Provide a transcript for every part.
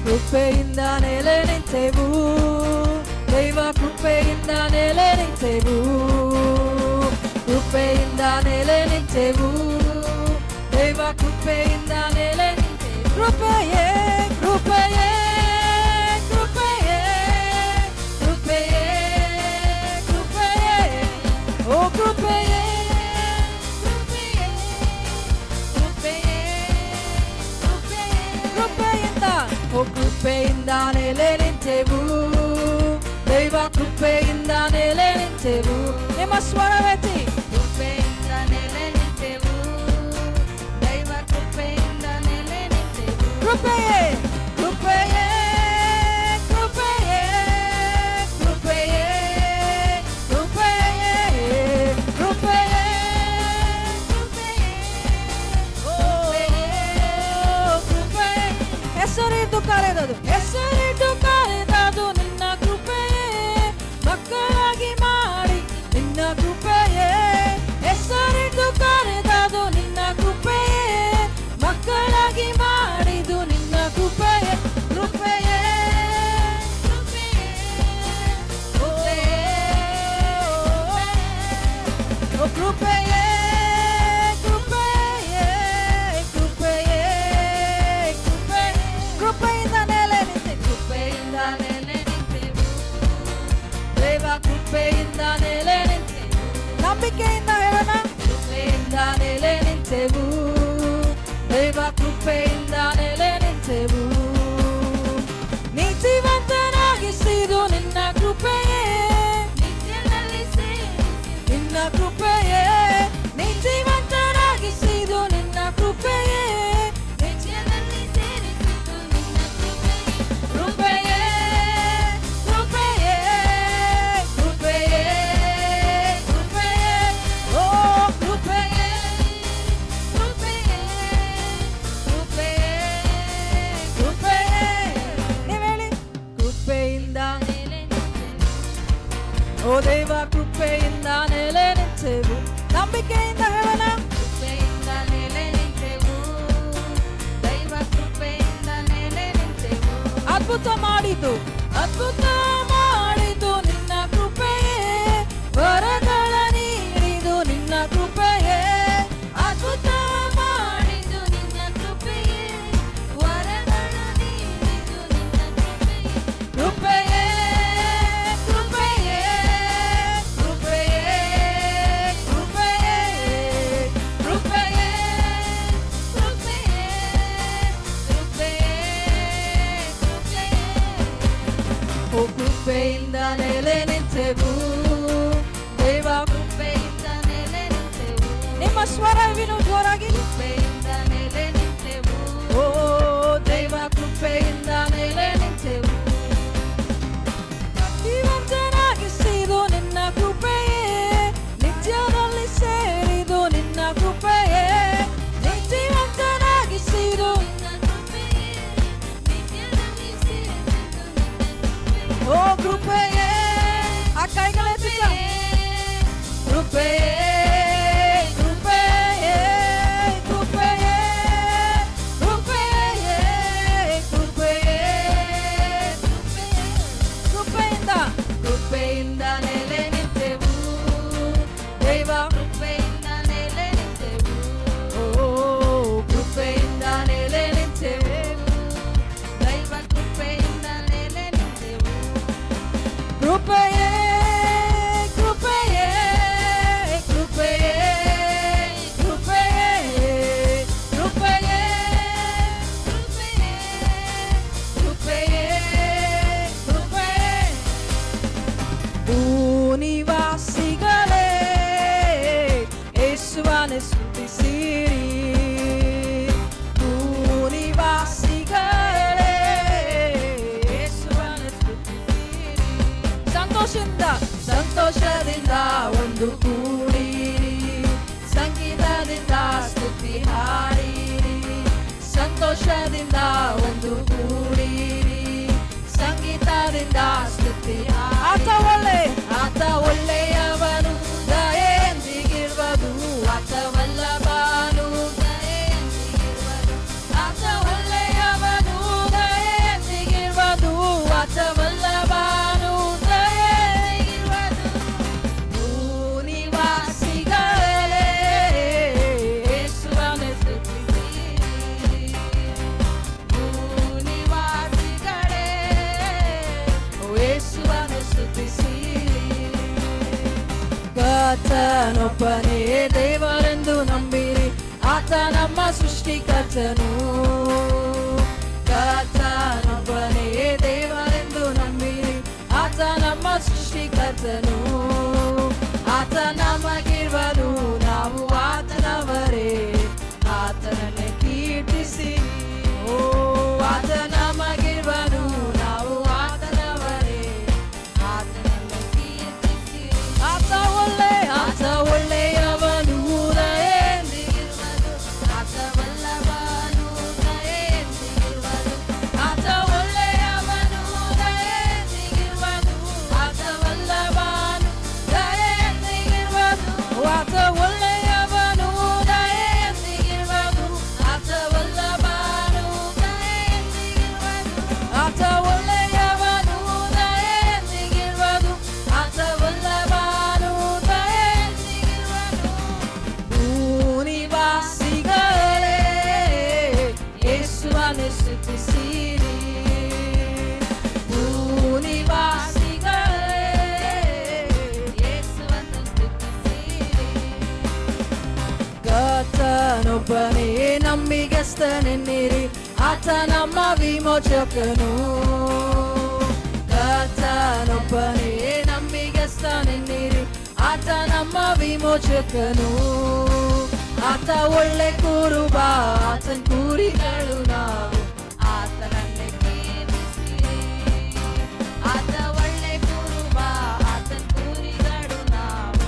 ಕೃಪೆಯಿಂದ ನೆಲೆ ನಿಂತೆವು, ದೈವ ಕೃಪೆಯಿಂದ ನೆಲೆ ನಿಂತೆವು, ಕೃಪೆಯಿಂದ ನೆಲೆ ನಿಂತೆವು, ದೈವ ಕೃಪೆಯಿಂದ ನೆಲೆ ನಿಂತೆವು. ಕೃಪೆಯೇ ಕೃಪೆಯೇ ಕೃಪೆಯೇ ಕೃಪೆಯೇ ಕೃಪೆಯೇ ಓ ಕೃಪೆಯೇ ಕೃಪೆಯೇ ಕೃಪೆಯೇ ಕೃಪೆಯಿಂದ ಓ ಕೃಪೆಯಿಂದ ನೆಲೆ ನಿಂತೆವು, ದೈವ ಕೃಪೆಯಿಂದ ನೆಲೆ ನಿಂತೆವು. ನಿಮ್ಮ ಸ್ವರವೆತ್ತಿ ಕೃಪೆಯಿಂದ ನೆಲೆ ನಿಂತೆವು, ದೈವ ಕೃಪೆಯಿಂದ ನೆಲೆ ನಿಂತೆವು. ಕೃಪೆಯೇ ಕೃಪೆಯೇ ಕೃಪೆಯೇ ಕೃಪೆಯೇ ಕೃಪೆಯೇ ಕೃಪೆಯೇ ಕೃಪೆಯೇ ಹೆಸರಿದ್ದು ಕರೆದದು, ಹೆಸರಿದ್ದು ಕರೆದದು ನಿನ್ನ ಕೃಪೆಯೇ, ಮಕ್ಕಳಾಗಿ ಮಾಡಿ ನಿನ್ನ ಕೃಪೆಯೇ, ಹೆಸರಿದ್ದು ಕರೆದದು ನಿನ್ನ ಕೃಪೆಯೇ, ಮಕ್ಕಳಾಗಿ ಮಾಡಿದು ನಿನ್ನ ಕೃಪೆಯೇ. ಕೃಪೆಯೇ ಕೃಪೆಯೇ ಕೃಪೆಯೇ ಕೃಪೆಯೇ ಕೃಪೆಯೇ ಕೃಪೆಯಿಂದ ನೆಲೆ ನಿಂತೆ, ಕೃಪೆಯಿಂದ ನೆಲೆ ನಿಂತೆವು, ದೈವ ಕೃಪೆಯಿಂದ ನೆಲೆ ನಿಂತೆವು. ನಂಬಿಕೆಯಿಂದ ಹೇಳೋಣ, ಕೃಪೆಯಿಂದ ನೆಲೆ ನಿಂತೆವು, ದೈವ ಕೃಪೆಯಿಂದ ನೆಲೆ ನಿಂತೆವು. ನೀತಿವಂತನಾಗಿಸಿದು ನಿನ್ನ ಕೃಪೆಯೇ, ನಿನ್ನ ಕೃಪೆಯೇ, ನೀತಿವಂತನಾಗಿಸಿದು ನಿನ್ನ ಕೃಪೆಯೇ, ಕೃಪೆಯೇ ಕೃಪೆಯೇ ಕೃಪೆಯೇ ಕೃಪೆಯೇ ಓ ಕೃಪೆಯೇ ಕೃಪೆಯೇ ಕೃಪೆಯೇ ಕೃಪೆಯೇ. ನೀವು ಹೇಳಿ, ಕೃಪೆಯಿಂದ ಓ ದೈವ ಕೃಪೆಯಿಂದ ನೆಲೆ ನಿಂತೆವು. ನಂಬಿಕೆಯಿಂದ ಹೇಳೋಣ, ಕೃಪೆಯಿಂದ ನೆಲೆ ನಿಂತೆವು, ದೈವ ಕೃಪೆಯಿಂದ ನೆಲೆ ನಿಂತೆವು. ಅದ್ಭುತ ಮಾಡಿತು, ಅದ್ಭುತ ಮಾಡಿತು ನಿನ್ನ ಕೃಪೆಯೇ, ವರಗಳ ನೀಡಿದು ನಿನ್ನ ಕೃಪೆಯೇ, ಅದ್ಭುತ ಮಾಡಿತು ನಿನ್ನ ಕೃಪೆಯೇ, ವರಗಳ ನೀಡಿದು ನಿನ್ನ ಕೃಪೆಯೇ. ಕೃಪೆಯೇ ಕೃಪೆಯೇ ಕೃಪೆಯೇ ಕೃಪೆಯೇ ಕೃಪೆಯೇ ಕೃಪೆಯೇ ಕೃಪೆಯೇ ಓ ಕೃಪೆಯಿಂದ ನೆಲೆ ನಿಂತೆವು, ದೈವ ಕೃಪೆಯಿಂದ ನೆಲೆ ನಿಂತೆವು. ನಿಮ್ಮ ಸ್ವರವಿನು ಜೋರಾಗಿ, ಕೃಪೆಯಿಂದ ನೆಲೆ ನಿಂತೆವು, ಓ ದೈವ ಕೃಪೆಯಿಂದ ನೆಲೆ ನಿಂತೆವು. ಜೀವಂತನಾಗಿಸಿದು ನಿನ್ನ ಕೃಪೆಯೇ, ನಿತ್ಯದಲ್ಲಿ ಸೇರಿದು ನಿನ್ನ ಕೃಪೆಯೇ, ಜೀವಂತನಾಗಿಸಿದು ನಿನ್ನ ಕೃಪೆಯೇ, ನಿತ್ಯದಲ್ಲಿ ಸೇರಿದು ನಿನ್ನ ಓ ಕೃಪೆಯೇ. ಆ ಕೈಗಳೆತ್ತಿ ಕೃಪೆಯೇ ಕೃಪೆಯೇ ಕೃಪೆಯೇ ಕೃಪೆಯೇ ಕೃಪೆಯೇ ಕೃಪೆಯಿಂದ ಕೃಪೆಯಿಂದ ನೆಲೆ ನಿಂತೆವು, ದೈವ ಕೃಪೆಯಿಂದ ನೆಲೆ ನಿಂತೆವು, ಓ ಕೃಪೆಯಿಂದ ನೆಲೆ ನಿಂತೆವು, ದೈವ ಕೃಪೆಯಿಂದ ನೆಲೆ ನಿಂತೆವು. ಕೃಪೆಯೇ ಕೃಪೆಯೇ ಕೃಪೆಯೇ ಕೃಪೆಯೇ ಕೃಪೆಯೇ ಕೃಪೆಯೇ ಕೃಪೆಯೇ ಭೂನಿವಾಸಿಗಳೇ ಯೇಸುವನ್ನೇ ಸ್ತುತಿಸಿರಿ, ಭೂನಿವಾಸಿಗಳೇ ಯೇಸುವನ್ನೇ ಸ್ತುತಿಸಿರಿ. ಸಂತೋಷದಿಂದ ಒಂದು ಕೂಡಿರಿ, ಸಂಗೀತದಿಂದ ಸ್ತುತಿ ಹಾಡಿರಿ, ಸಂತೋಷದಿಂದ ಒಂದು ಕೂಡಿರಿ, ಸಂಗೀತದಿಂದ ಸ್ತುತಿ ಆತ ಒಳ್ಳೆಯವನು, ದಯೆಯೊಂದಿಗಿರುವುದು, ಆತ ವಲ್ಲಭನು, ದಯೆಯೊಂದಿಗಿರುವುದು, ಆತ ಒಳ್ಳೆಯವನು, ಕರ್ತನೊಬ್ಬನೇ ದೇವರೆಂದು ನಂಬಿರಿ, ಆತ ನಮ್ಮ ಸೃಷ್ಟಿಕರ್ತನು. ಕರ್ತನೊಬ್ಬನೇ ದೇವರೆಂದು ನಂಬಿರಿ, ಆತ ನಮ್ಮ ಸೃಷ್ಟಿಕರ್ತನು. ಆತ ನಮಗಿರುವನು, ನಾವು ಆತನವರೇ, ಆತನನ್ನೇ ಕೀರ್ತಿಸಿ. ಓ ಆತ ನಮಗಿರುವನು, ನಾವು ಆತನವರೇ, ಆತನನ್ನೇ ಕೀರ್ತಿಸಿ. ಆತ ಒಳ್ಳೆಯವನು, ದಯೆಯಿಂದಿರುವನು, ಆತ ಬಲ್ಲವನು, ದಯೆಯಿಂದಿರುವನು. ಆತ ಒಳ್ಳೆಯವನು, ದಯೆಯಿಂದಿರುವನು, ಆತ ಬಲ್ಲವನು, ದಯೆಯಿಂದಿರುವನು. ಆತ ಒಳ್ಳೆಯವನು, ದಯೆಯಿಂದಿರುವನು, ಆತ ಬಲ್ಲವನು, ದಯೆಯಿಂದಿರುವನು. ಆತ ಒಳ್ಳೆಯವನು, ದಯೆಯಿಂದಿರುವನು, ಆತ ಬಲ್ಲವನು, ದಯೆಯಿಂದಿರುವನು. ಭೂನಿವಾಸಿಗಳೇ ಯೇಸುವನ್ನು ಸ್ತುತಿಸಿರಿ. ಭೂನಿವಾಸಿಗಳೇ ಯೇಸುವನ್ನು ಸ್ತುತಿಸಿರಿ. ಕರ್ತನೊಬ್ಬನೇ ನಂಬಿಗಸ್ತನೆನ್ನಿರಿ, ಆತ ನಮ್ಮ ವಿಮೋಚಕನು. ಕರ್ತನೊಬ್ಬನೇ ನಂಬಿಗಸ್ತನೆನ್ನಿರಿ, ಆತ ನಮ್ಮ ವಿಮೋಚಕನು. ಆತ ಒಳ್ಳೆ ಕುರುಬ, ಆತನ ಕುರಿಗಳು ನಾವು, ಆತನನ್ನೇ ಕೀರ್ತಿಸಿರಿ. ಆತ ಒಳ್ಳೆ ಕುರುಬ, ಆತನ ಕುರಿಗಳು ನಾವು,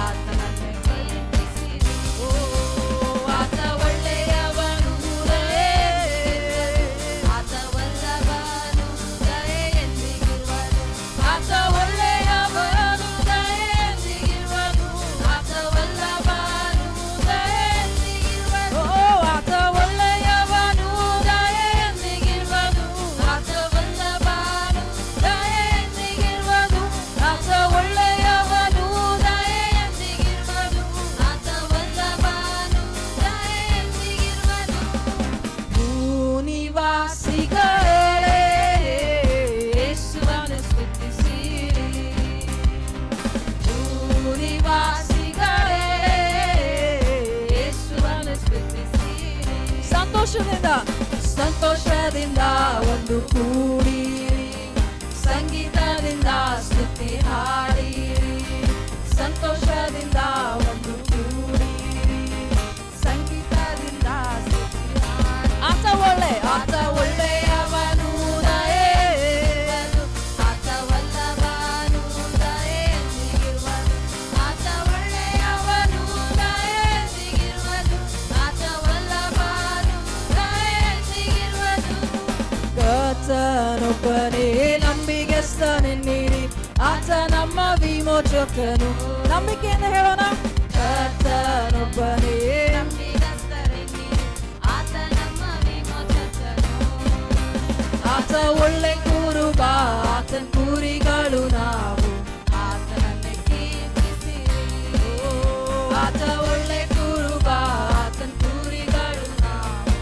ಆತನನ್ನೇ ಕೀರ್ತಿಸಿರಿ. ಓ ಆತ ಒಳ್ಳೆಯವನು, ಆತ ಬಲ್ಲವನು, ದಯೆಯಿಂದಿರುವನು. ಆತ ಒಳ್ಳೆಯವನು, ದಯೆಯಿಂದಿರುವನು, ಆತ ಬಲ್ಲವನು, ದಯೆಯಿಂದಿರುವನು. ಓ ಆತ ಒಳ್ಳೆಯವನು, ದಯೆಯಿಂದಿರುವನು, ಆತ ಬಲ್ಲವನು, ದಯೆಯಿಂದಿರುವನು. ಆತ ಒಳ್ಳೆಯವನು, ದಯೆಯಿಂದಿರುವನು, ಆತ ಬಲ್ಲವನು, ದಯೆಯಿಂದಿರುವನು. ಭೂನಿವಾಸಿಗಳೇ ಯೇಸುವನ್ನು ಸ್ತುತಿಸಿರಿ. ಭೂನಿವಾಸಿಗಳೇ ಯೇಸುವನ್ನು ಸ್ತುತಿಸಿರಿ. ಸಂತೋಷದಿಂದ ಒಂದು ಕೂಡಿರಿ, ಸಂಗೀತದಿಂದ ಸ್ತುತಿ ಹಾಡಿರಿ. ಸಂತೋಷದಿಂದ ಒಂದು ಕೂಡಿರಿ, ಸಂಗೀತದಿಂದ ಸ್ತುತಿ ಹಾಡಿರಿ. ಆತ ಒಳ್ಳೆಯವನು, ದಯೆಯಿಂದಿರುವನು, ಆತ ಬಲ್ಲವನು, ದಯೆಯಿಂದಿರುವನು. ಆತ ಒಳ್ಳೆಯವನು, ದಯೆಯಿಂದಿರುವನು, ಆತ ಬಲ್ಲವನು, ದಯೆಯಿಂದಿರುವನು. ಕರ್ತನೊಬ್ಬನೇ ನಂಬಿಗಸ್ತನೆನ್ನಿರಿ, ಆತ ನಮ್ಮ ವಿಮೋಚಕನು. ನಂಬಿಕೆಯಿಂದ ಹೇಳೋಣ. ಕರ್ತನೊಬ್ಬನೇ ನಂಬಿಗಸ್ತನೆನ್ನಿರಿ, ಆತ ನಮ್ಮ ವಿಮೋಚಕನು. ಆತ ಒಳ್ಳೆ ಕುರುಬ, ಆತನ ಕುರಿಗಳು ನಾವು, ಆತನನ್ನೇ ಕೀರ್ತಿಸಿರಿ. ಆತ ಒಳ್ಳೆ ಕುರುಬ, ಆತನ ಕುರಿಗಳು ನಾವು,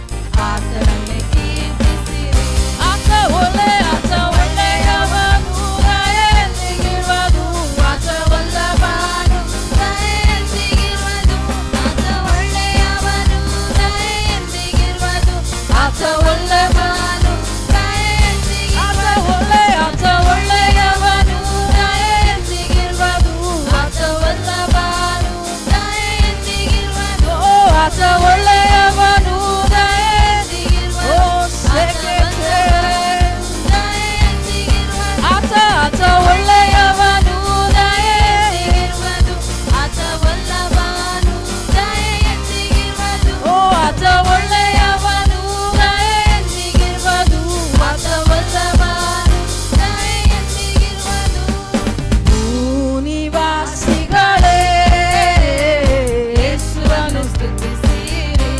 ಆತನನ್ನೇ ಕೀರ್ತಿಸಿರಿ. ಆತ ಒಳ್ಳೆಯವನು, ದಯೆಯಿಂದಿರುವನು, ಆತ ಬಲ್ಲವನು, ದಯೆಯಿಂದಿರುವನು. ಆತ ಒಳ್ಳೆಯವನು, ದಯೆಯಿಂದಿರುವನು, ಆತ ಬಲ್ಲವನು, ದಯೆಯಿಂದಿರುವನು. ಆತ ಒಳ್ಳೆಯವನು, ದಯೆಯಿಂದಿರುವನು, ಆತ ಬಲ್ಲವನು, ದಯೆಯಿಂದಿರುವನು. ಆತ ಒಳ್ಳೆಯವನು, ದಯೆಯಿಂದಿರುವನು, ಆತ ಒಳ್ಳೆಯವನು, ದಯೆಯಿಂದಿರುವನು, ಆತ ಬಲ್ಲವನು, ದಯೆಯಿಂದಿರುವನು. ಓ ಆತ ಒಳ್ಳೆಯವನು, ದಯೆಯಿಂದಿರುವನು, ಆತ ಬಲ್ಲವನು, ದಯೆಯಿಂದಿರುವನು. ಭೂನಿವಾಸಿಗಳೇ ಯೇಸುವನ್ನು ಸ್ತುತಿಸಿರಿ.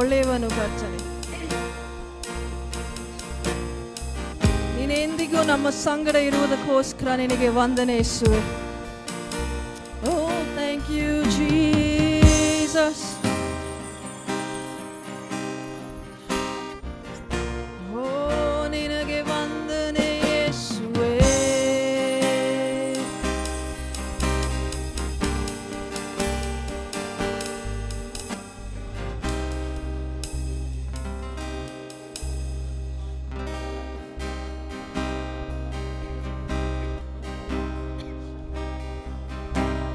ಒಳ್ಳೆಯವನು ಕರ್ತನೆ. ನೀನು ಎಂದಿಗೂ ನಮ್ಮ ಸಂಗಡ ಇರುವುದಕ್ಕೋಸ್ಕರ ನಿನಗೆ ವಂದನೆ ಯೇಸುವೆ. ಓ ಥ್ಯಾಂಕ್ ಯು ಜೀಸಸ್. ಓ ನಿನಗೆ ವಂದನೆ ಯೇಸುವೆ.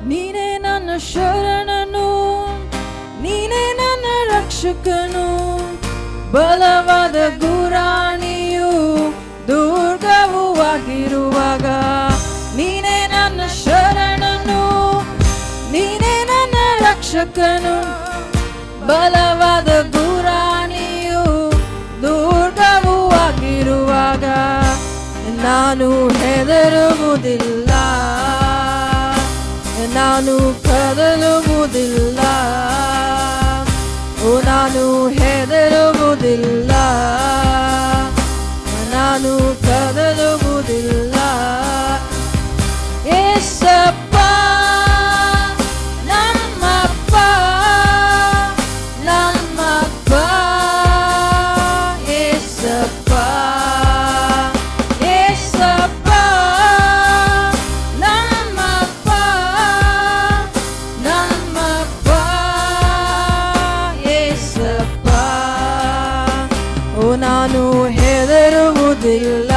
ನೀನೇ ನನ್ನ ಶರಣನು, ನೀನೇ ನನ್ನ ರಕ್ಷಕನು, ಬಲವಾದ ಗುರಾಣಿಯು ದುರ್ಗವೂ ಆಗಿರುವಾಗ. ನೀನೇ ನನ್ನ ಶರಣನು, ನೀನೇ ನನ್ನ ರಕ್ಷಕನು, ಬಲವಾದ ಗುರಾಣಿಯು ದುರ್ಗವೂ ಆಗಿರುವಾಗ. ನಾನು ಹೆದರುವುದಿಲ್ಲ, ನಾನು ಕದಲುವುದಿಲ್ಲ. ಓ ನಾನು ಹೆದರುವುದಿಲ್ಲ, ನಾನು ಕದಲುವುದಿಲ್ಲ. ಏಸಪ್ಪ ನಮ್ಮಪ್ಪ, ನಮ್ಮಪ್ಪ ಏಸಪ್ಪ, ಏಸಪ್ಪ ನಮ್ಮಪ್ಪ, ನಮ್ಮಪ್ಪ ಏಸಪ್ಪ. ಓ ನಾನು ಹೆದರುವುದಿಲ್ಲ,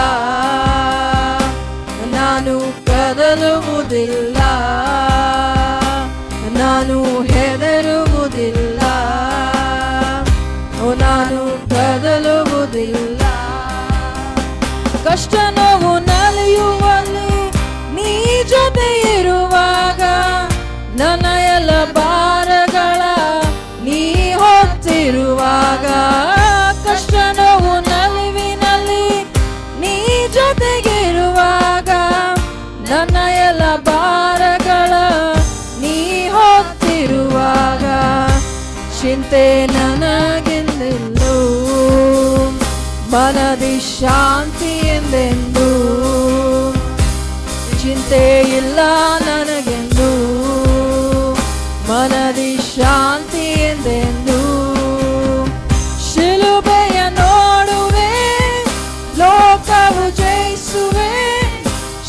ನಾನು ಕದಲುವುದಿಲ್ಲ, ನಾನು ಹೆದರುವುದಿಲ್ಲ. ಓ ನಾನು ಕದಲುವುದಿಲ್ಲ. ಕಷ್ಟ ನೋವು ನಲಿಯುವಲ್ಲಿ ನೀ ಜೊತೆ ಇರುವಾಗ, ನನ್ನ ಎಲ್ಲ ಭಾರಗಳ ನೀ ಹೊತ್ತಿರುವಾಗ. ಕಷ್ಟ ನೋವು ನಲಿವಿನಲ್ಲಿ ನೀ ಜೊತೆಗಿರುವಾಗ, ನನ್ನ ಎಲ್ಲ ಭಾರಗಳ ನೀ ಹೊತ್ತಿರುವಾಗ. ಚಿಂತೆ ನನಗೆಂದೆಂದು, ಮನದಿ ಶಾಂತಿ ಎಂದೆಂದು. ಚಿಂತೆ ಇಲ್ಲ ನನಗೆಂದು, ಮನದಿ ಶಾಂತಿ ಎಂದೆಂದು. ಶಿಲುಬೆಯ ನೋಡುವೆ, ಲೋಕವು ಜಯಿಸುವೆ.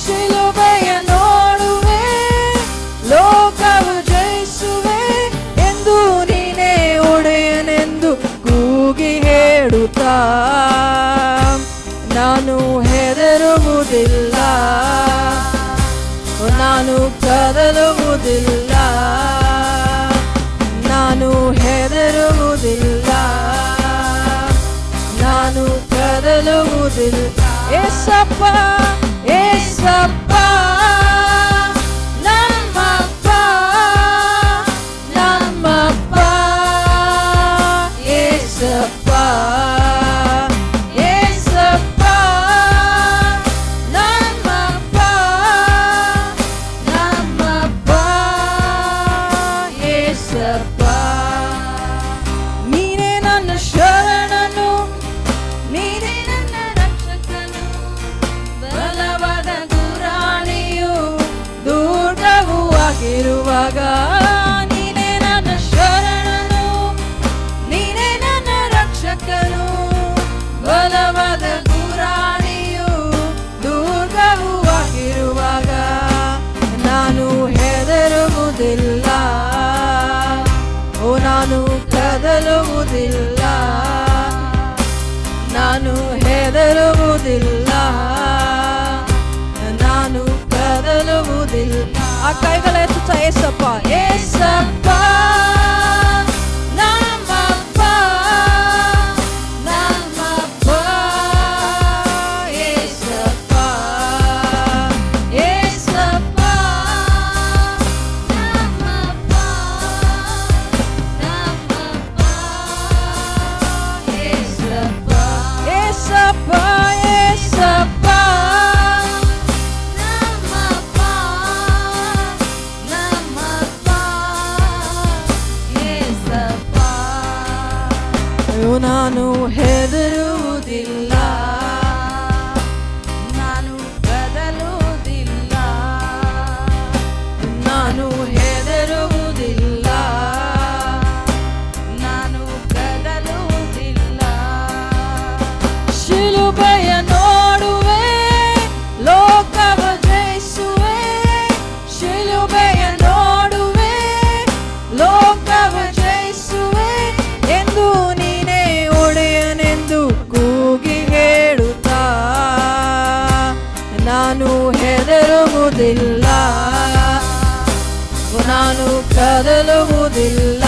ಶಿಲುಬೆಯ ನೋಡುವೆ, ಲೋಕವು ಜಯಿಸುವೆ. ಎಂದು ನೀನೇ ಒಡೆಯನೆಂದು ಕೂಗಿ ಹೇಳುತ್ತಾ, ನಾನು ಹೆದರುವುದಿಲ್ಲ, ನಾನು ಕದಲುವುದಿಲ್ಲ, ನಾನು ಹೆದರುವುದಿಲ್ಲ, ನಾನು ಕದಲುವುದಿಲ್ಲ. ಏಸಪ್ಪ ಏಸಪ್ಪ ನಮ್ಮಪ್ಪ, ನಮ್ಮಪ್ಪ ಏಸಪ್ಪ, ಏಸಪ್ಪ ನಮ್ಮಪ್ಪ, ನಮ್ಮಪ್ಪ ಏಸಪ್ಪ. ನೀನೇ ನನ್ನ ಶರಣನು, ನೀನೇ ನನ್ನ ರಕ್ಷಕನು, ಬಲವಾದ ಗುರಾಣಿಯು ದುರ್ಗವೂ ಆಗಿರುವಾಗ. ನೀನೇ ನನ್ನ ಶರಣನು, ನೀನೇ ನನ್ನ ರಕ್ಷಕನು, ಬಲವಾದ ಗುರಾಣಿಯು ದುರ್ಗವೂ ಆಗಿರುವಾಗ. ನಾನು ಹೆದರುವುದಿಲ್ಲ, ಓ ನಾನು ಕದಲುವುದಿಲ್ಲ, ನಾನು ಹೆದರುವುದಿಲ್ಲ, ನಾನು ಕದಲುವುದಿಲ್ಲ. ಆ ಕೈಗಳ ಎತ್ತುತ್ತಾ ಏಸಪ್ಪ ಏಸಪ್ಪ ನಮ್ಮಪ್ಪ, ನಮ್ಮಪ್ಪ ಏಸಪ್ಪ, ಏಸಪ್ಪ ನಮ್ಮಪ್ಪ, ನಮ್ಮಪ್ಪ ಏಸಪ್ಪ, ಏಸಪ್ಪ ಏಸಪ್ಪ ನಮ್ಮಪ್ಪ, ನಮ್ಮಪ್ಪ ಹೆದರುವುದಿಲ್ಲ, ನಾನು ಕದಲುವುದಿಲ್ಲ, ನಾನು ಹೆದರುವುದಿಲ್ಲ, ನಾನು ಕದಲುವುದಿಲ್ಲ. ಶಿಲುಬೆಯ ನೋಡುವೆ, ಲೋಕವ ಜಯಿಸುವೆ, ಶಿಲುಬೆಯ ನೋಡುವೆ, ಲೋಕವ ಜಯಿಸುವೆ ಎಂದು ನೀನೇ ಒಡೆಯನೆಂದು ಕೂಗಿ ಹೇಳುತ್ತಾ, ನಾನು ಹೆದರುವುದಿಲ್ಲ, ನಾನು ಕದಲುವುದಿಲ್ಲ,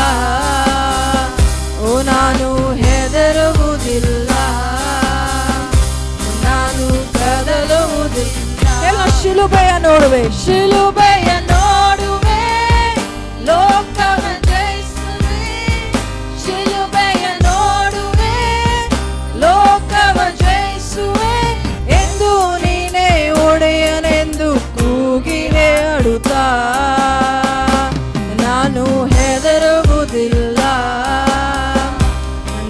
ಓ ನಾನು ಹೆದರುವುದಿಲ್ಲ, ನಾನು ಕದಲುವುದಿಲ್ಲ. ಎಲ್ಲ ಶಿಲುಬೆಯ ನೋಡುವೆ, ಶಿಲುಬೆಯ ನೋಡುವೆ, ಲೋಕವ ಜಯಿಸುವೆ, ಶಿಲುಬೆಯ ನೋಡುವೆ, ಲೋಕವ ಜಯಿಸುವೆ ಎಂದು ನೀನೇ ಒಡೆಯನೆಂದು ಕೂಗಿ ಹೇಳುತ್ತಾ, ನಾನು ಹೆದರುವುದಿಲ್ಲ,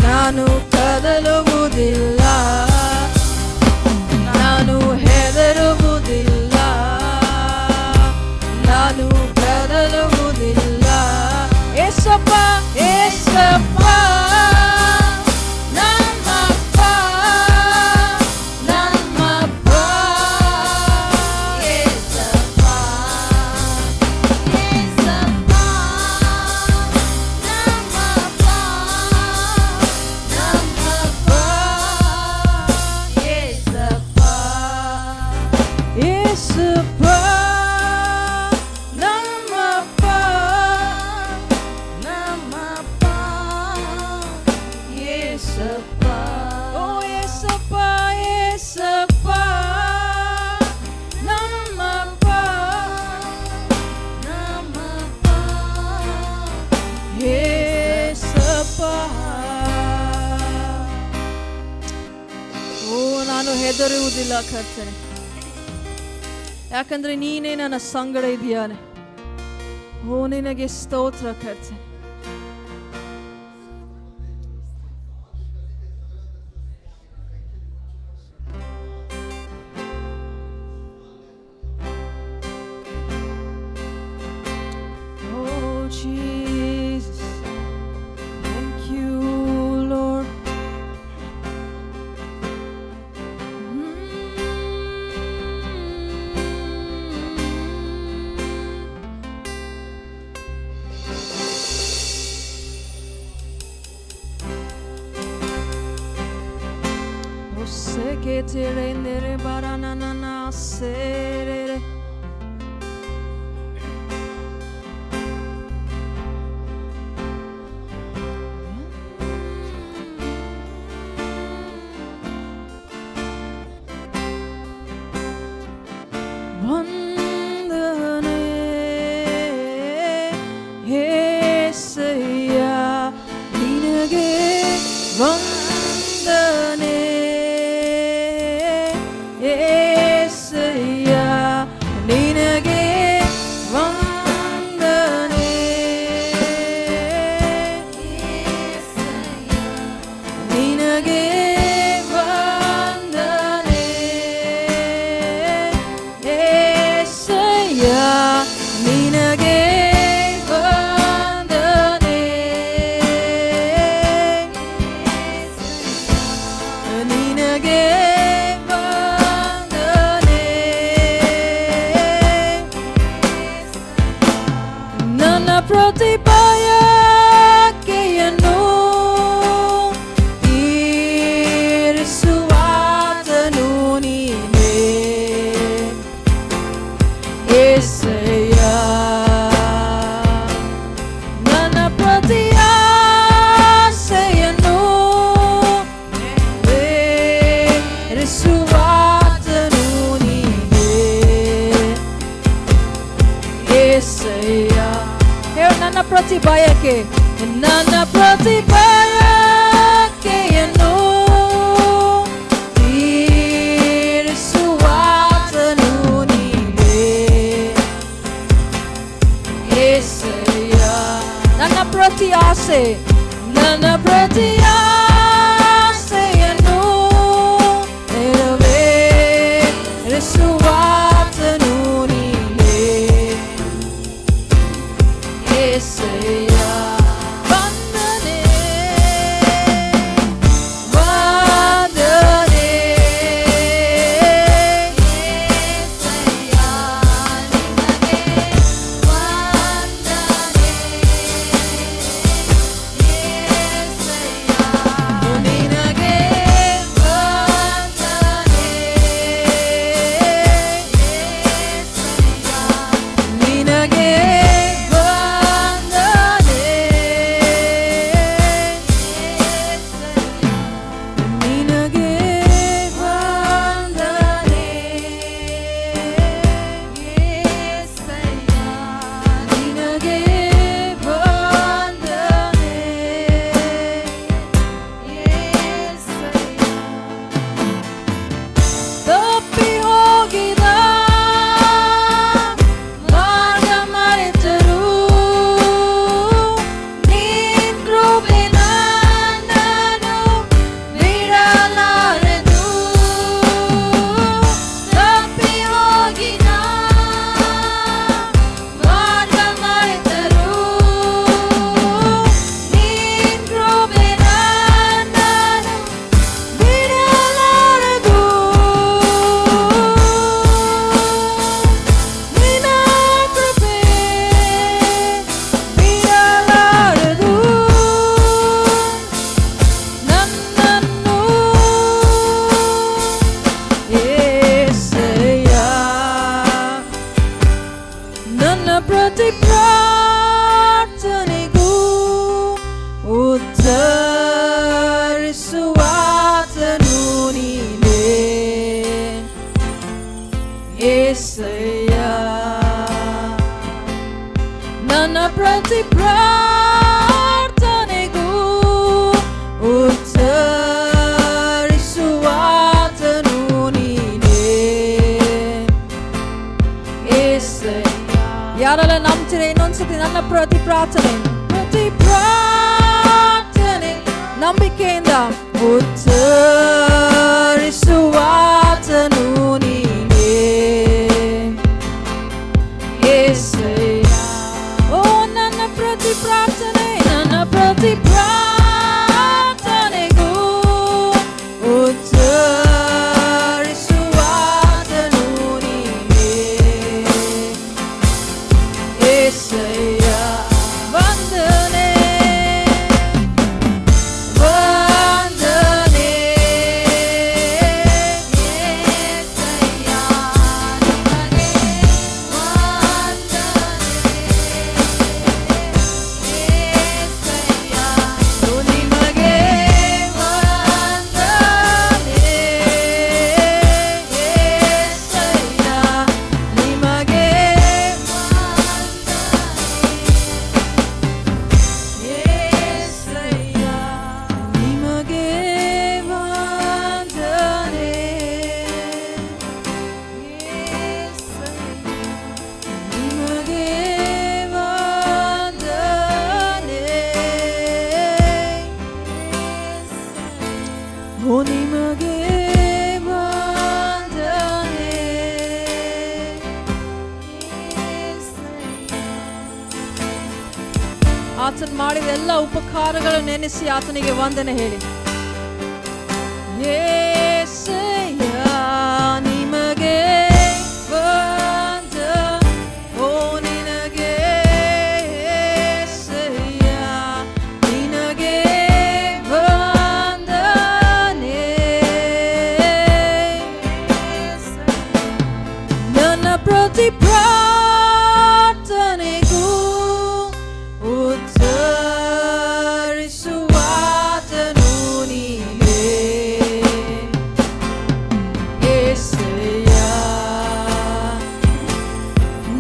ನಾನು ಕದಲುವುದಿಲ್ಲ, ನಾನು ಹೆದರುವುದಿಲ್ಲ, ನಾನು ಕದಲುವುದಿಲ್ಲ. ಏಸಪ್ಪ ಏಸಪ್ಪ ನಮ್ಮಪ್ಪ, ನಮ್ಮಪ್ಪ ಏಸಪ್ಪ, ಏಸಪ್ಪ ನಮ್ಮಪ್ಪ, ನಮ್ಮಪ್ಪ ಏಸಪ್ಪ, ಏಸಪ್ಪ ನಮ್ಮಪ್ಪ, ನಮ್ಮಪ್ಪ ಏಸಪ್ಪ. ಓ ಏಸಪ್ಪ ಏಸಪ್ಪ ನಮ್ಮಪ್ಪ, ನಮ್ಮಪ್ಪ ಏಸಪ್ಪ. ಓ ನಾನು ಹೆದರುವುದಿಲ್ಲ ಕರ್ತನೆ, ಯಾಕಂದ್ರೆ ನೀನೇ ನನ್ನ ಸಂಗಡ ಇದೆಯಾನೆ. ಓ ನಿನಗೆ ಸ್ತೋತ್ರ ಕರ್ತನೆ. Oh Jesus, thank you Lord. Sé que te renderé para na serere. Vandane Yesaya ninage vandane Yesaya ninage vandane Yesaya ninage vandane Yesaya ninage vandane ninage vandane ನನ್ನ ಪ್ರತಿಭೆಯನ್ನು ತೀರಿಸುವಾತನು ನೀನೇ యేసయ్య. ನನ್ನ ಪ್ರತಿ ಆಸೆಯನ್ನು ನೆರವೇರಿಸುವಾತನು ನೀನೇ యేసయ్య. ಹೇಳು ನನ್ನ ಪ್ರತಿ ಬಯಕೆ, ನನ್ನ ಪ್ರತಿ ಬಯಕೆಯನ್ನು ತೀರಿಸುವಾತನು ನೀನೇ యేసయ్ಯ. ನನ್ನ ಪ್ರತಿ ಆಸೆ, ನನ್ನ ಪ್ರತಿ ಆಸೆಯನ್ನು ಪ್ರತಿ ಪ್ರಾರ್ಥನೆಗೂ ಉತ್ತರಿಸುವಾತನು ನೀನೇ యేసయ్య. ಯಾರೆಲ್ಲ ನಂಬ್ತೀರಾ ಇನ್ನೊಂದ್ಸತಿ ನನ್ನ ಪ್ರತಿ ಪ್ರಾರ್ಥನೆ ನಂಬಿಕೆಯಿಂದ ಉತ್ತರಿಸುವಾತನು ನೀನೇ యేసయ్య. ಓ ನನ್ನ ಪ್ರತಿ ಪ್ರಾರ್ಥನೆಗೂ ಉತ್ತರಿಸುವಾತನು ನೀನೇ యేసయ్య. ವಂದನೆ ನಿಮಗೆ ವಂದನೆ. ಆತನ ಮಾಡಿದ ಎಲ್ಲ ಉಪಕಾರಗಳನ್ನು ನೆನೆಸಿ ಆತನಿಗೆ ವಂದನೆ ಹೇಳಿ. యేసయ్య ನಿಮಗೆ ವಂದನೆ. ಓ ನಿನಗೆ యేసయ్య ನಿನಗೆ ವಂದನೆ. ನನ್ನ ಪ್ರತಿ ಪ್ರಾರ್ಥನೆಗೂ ಉತ್ತರಿಸುವಾತನು ನೀನೇ యేసయ్య.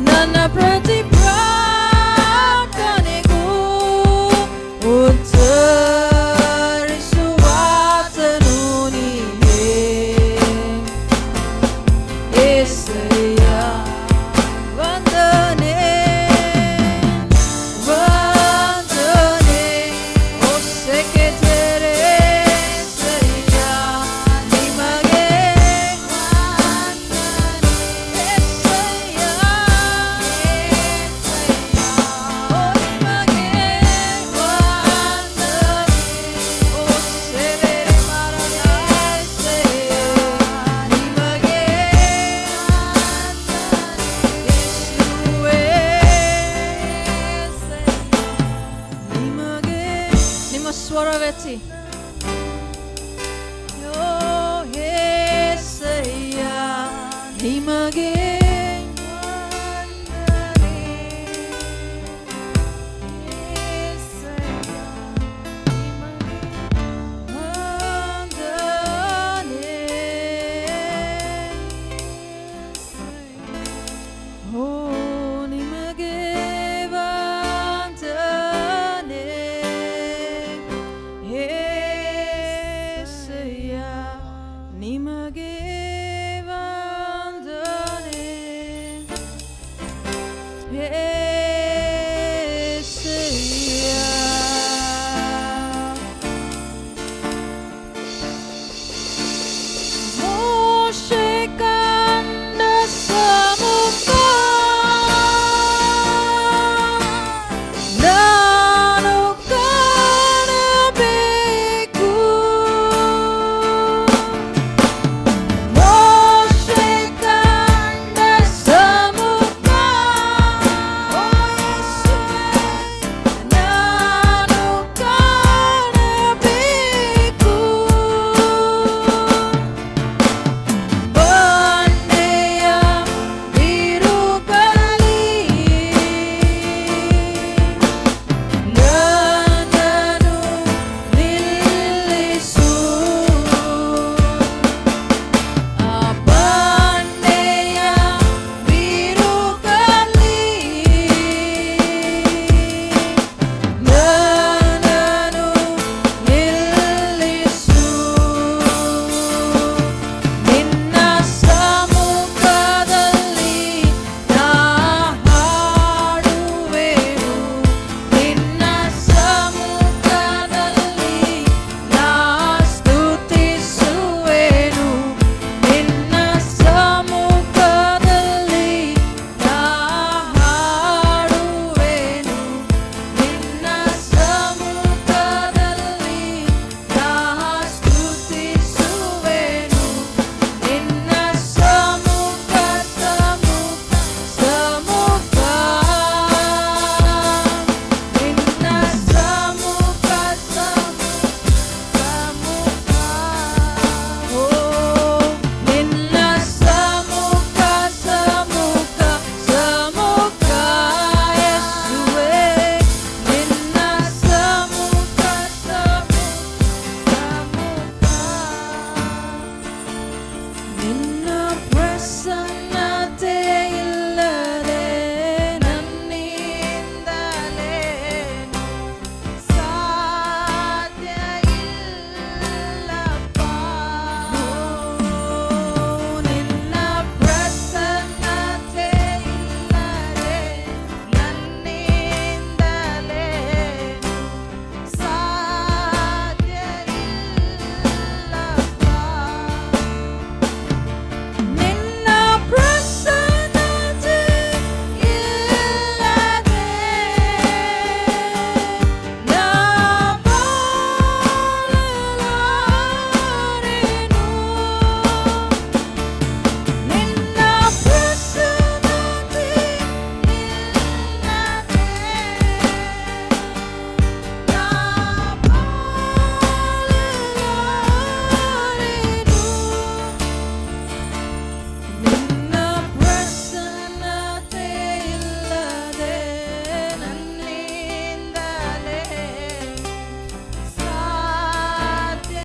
ನನ್ನ ಪ್ರತಿ ಪ್ರಾರ್ಥನೆಗೂ ಉತ್ತರಿಸುವಾತನು ನೀನೇ యేసయ్య. ವಂದನೆ ಓ ಸೆಕೆತೆರೆ యేసయ్య ನಿಮಗೆ యేసయ్ಯ. ಓ ನಿಮಗೆ ವಂದನೆ. ಓ ಸೆರೆರೆ ಮರಣ యేసయ్ಯ ನಿಮಗೆ ಯೇಸುವೇ ನಿಮಗೆ. ನಿಮ್ಮ ಸ್ವರವೆತ್ತಿ. ಓ యేసయ్య ನಿಮಗೆ ವಂದನೆ. యేసయ్ಯ ನಿಮಗೆ ವಂದನೆ. ಓ ನಿಮಗೆ ವಂದನೆ. యేసయ్య ನಿಮಗೆ